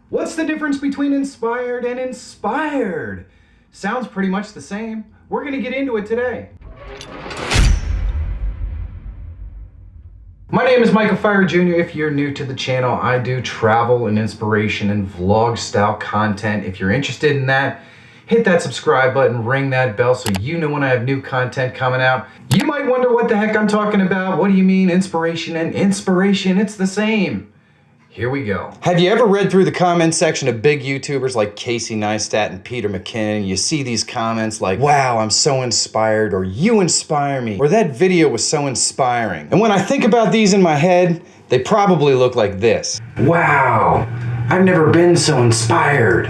What's the difference between inspired and inspired? Sounds pretty much the same. We're gonna get into it today. My name is Feyrer Jr. If you're new to the channel, I do travel and inspiration and vlog style content. If you're interested in that, hit that subscribe button, ring that bell so you know when I have new content coming out. You might wonder what the heck I'm talking about. What do you mean inspiration and inspiration? It's the same. Here we go. Have you ever read through the comment section of big YouTubers like Casey Neistat and Peter McKinnon? You see these comments like, wow, I'm so inspired, or you inspire me, or that video was so inspiring. And when I think about these in my head, they probably look like this. Wow, I've never been so inspired.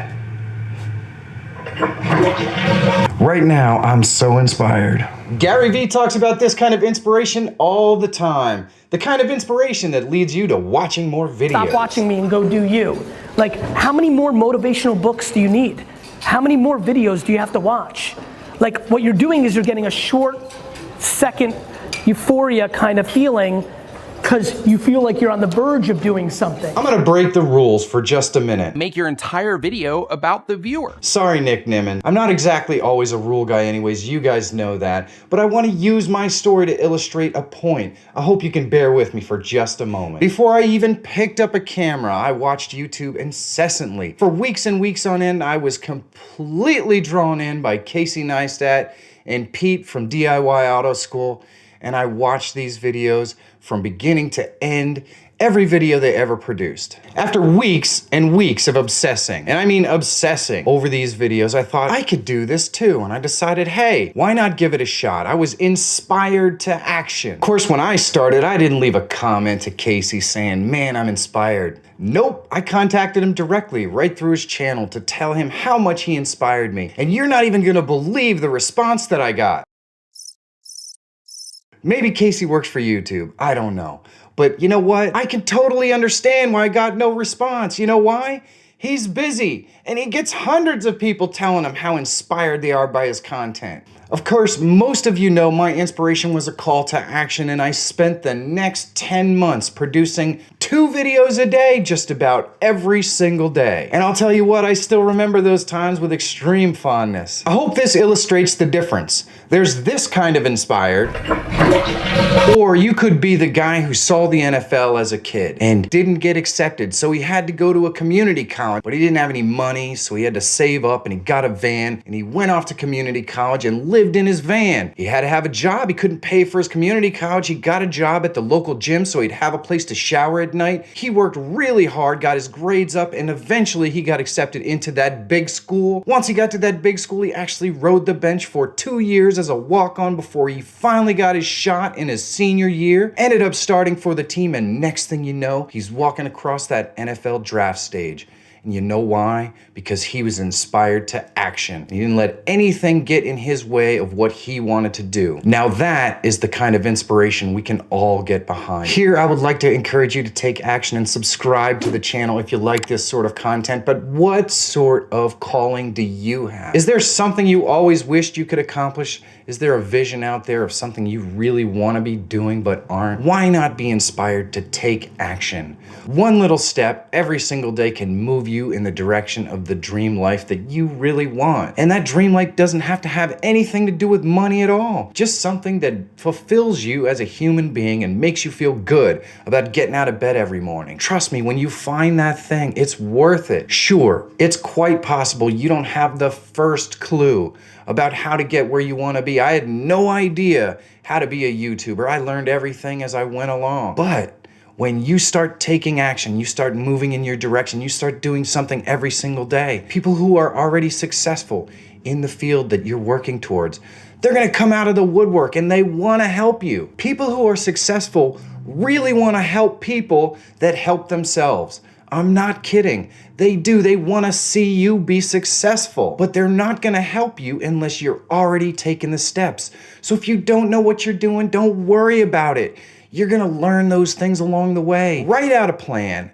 Right now, I'm so inspired. Gary V talks about this kind of inspiration all the time. The kind of inspiration that leads you to watching more videos. Stop watching me and go do you. Like, how many more motivational books do you need? How many more videos do you have to watch? Like, what you're doing is you're getting a short second euphoria kind of feeling because you feel like you're on the verge of doing something. I'm gonna break the rules for just a minute. Make your entire video about the viewer. Sorry, Nick Nimmin. I'm not exactly always a rule guy anyways, you guys know that, but I want to use my story to illustrate a point. I hope you can bear with me for just a moment. Before I even picked up a camera, I watched YouTube incessantly. For weeks and weeks on end, I was completely drawn in by Casey Neistat and Pete from DIY Auto School, and I watched these videos from beginning to end, every video they ever produced. After weeks and weeks of obsessing, and I mean obsessing over these videos, I thought I could do this too, and I decided, hey, why not give it a shot? I was inspired to action. Of course, when I started, I didn't leave a comment to Casey saying, man, I'm inspired. Nope, I contacted him directly right through his channel to tell him how much he inspired me, and you're not even gonna believe the response that I got. Maybe Casey works for YouTube, I don't know. But you know what? I can totally understand why I got no response. You know why? He's busy, and he gets hundreds of people telling him how inspired they are by his content. Of course, most of you know my inspiration was a call to action, and I spent the next 10 months producing 2 videos a day just about every single day. And I'll tell you what, I still remember those times with extreme fondness. I hope this illustrates the difference. There's this kind of inspired, or you could be the guy who saw the NFL as a kid and didn't get accepted, so he had to go to a community college, but he didn't have any money, so he had to save up, and he got a van, and he went off to community college and lived in his van. He had to have a job. He couldn't pay for his community college. He got a job at the local gym so he'd have a place to shower at night. He worked really hard, got his grades up, and eventually he got accepted into that big school. Once he got to that big school, he actually rode the bench for 2 years as a walk-on before he finally got his shot in his senior year. Ended up starting for the team, and next thing you know, he's walking across that NFL draft stage. And you know why? Because he was inspired to action. He didn't let anything get in his way of what he wanted to do. Now that is the kind of inspiration we can all get behind. Here, I would like to encourage you to take action and subscribe to the channel if you like this sort of content. But what sort of calling do you have? Is there something you always wished you could accomplish? Is there a vision out there of something you really want to be doing but aren't? Why not be inspired to take action? One little step every single day can move you in the direction of the dream life that you really want. And that dream life doesn't have to have anything to do with money at all. Just something that fulfills you as a human being and makes you feel good about getting out of bed every morning. Trust me, when you find that thing, it's worth it. Sure, it's quite possible you don't have the first clue about how to get where you want to be. I had no idea how to be a YouTuber. I learned everything as I went along. But when you start taking action, you start moving in your direction, you start doing something every single day, people who are already successful in the field that you're working towards, they're gonna come out of the woodwork and they wanna help you. People who are successful really wanna help people that help themselves. I'm not kidding. They do. They want to see you be successful, but they're not going to help you unless you're already taking the steps. So if you don't know what you're doing, don't worry about it. You're going to learn those things along the way. Write out a plan,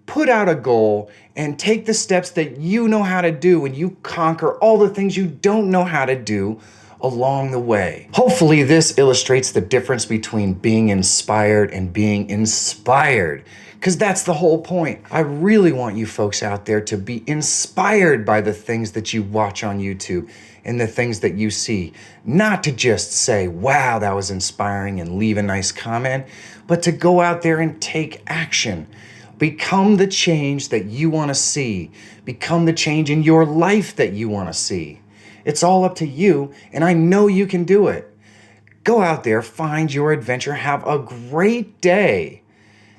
put out a goal, and take the steps that you know how to do, and you conquer all the things you don't know how to do along the way. Hopefully this illustrates the difference between being inspired and being inspired. because that's the whole point. I really want you folks out there to be inspired by the things that you watch on YouTube and the things that you see. Not to just say, wow, that was inspiring and leave a nice comment, but to go out there and take action. Become the change that you want to see. Become the change in your life that you want to see. It's all up to you, and I know you can do it. Go out there, find your adventure, have a great day,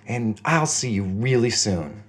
and I'll see you really soon.